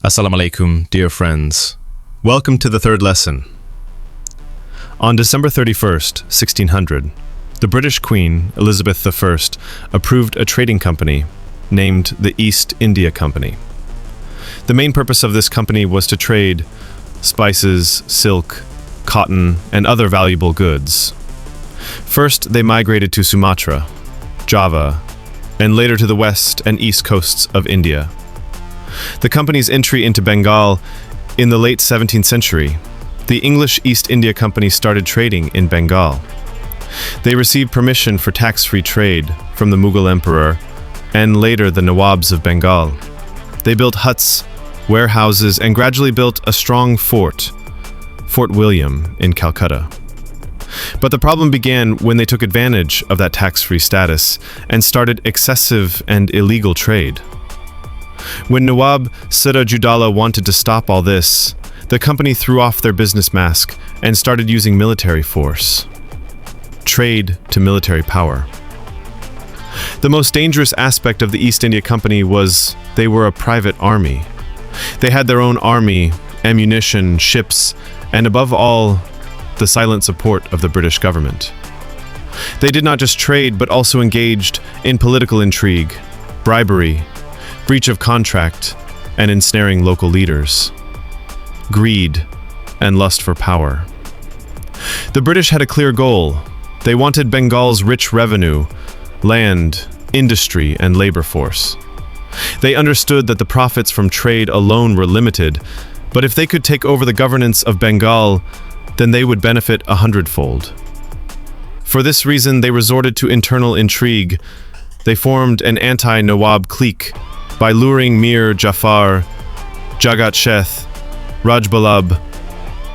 Assalamu alaikum, dear friends. Welcome to the third lesson. On December 31st, 1600, the British Queen, Elizabeth I, approved a trading company named the East India Company. The main purpose of this company was to trade spices, silk, cotton, and other valuable goods. First, they migrated to Sumatra, Java, and later to the west and east coasts of India. The company's entry into Bengal in the late 17th century, the English East India Company started trading in Bengal. They received permission for tax-free trade from the Mughal emperor and later the Nawabs of Bengal. They built huts, warehouses, and gradually built a strong fort, Fort William, in Calcutta. But the problem began when they took advantage of that tax-free status and started excessive and illegal trade. When Nawab Siraj-ud-Daula wanted to stop all this, the company threw off their business mask and started using military force. Trade to military power. The most dangerous aspect of the East India Company was they were a private army. They had their own army, ammunition, ships, and above all, the silent support of the British government. They did not just trade, but also engaged in political intrigue, bribery, breach of contract, and ensnaring local leaders. Greed and lust for power. The British had a clear goal. They wanted Bengal's rich revenue, land, industry, and labor force. They understood that the profits from trade alone were limited, but if they could take over the governance of Bengal, then they would benefit 100-fold. For this reason, they resorted to internal intrigue. They formed an anti-Nawab clique by luring Mir Jafar, Jagat Sheth, Rajbalab,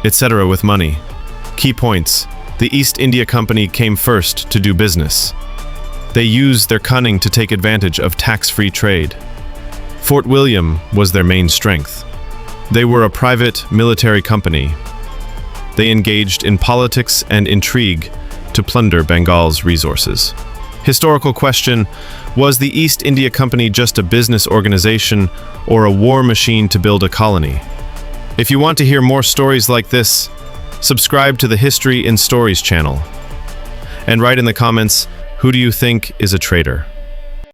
etc. with money. Key points: the East India Company came first to do business. They used their cunning to take advantage of tax-free trade. Fort William was their main strength. They were a private military company. They engaged in politics and intrigue to plunder Bengal's resources. Historical question: was the East India Company just a business organization or a war machine to build a colony? If you want to hear more stories like this, subscribe to the History in Stories channel. And write in the comments, who do you think is a traitor?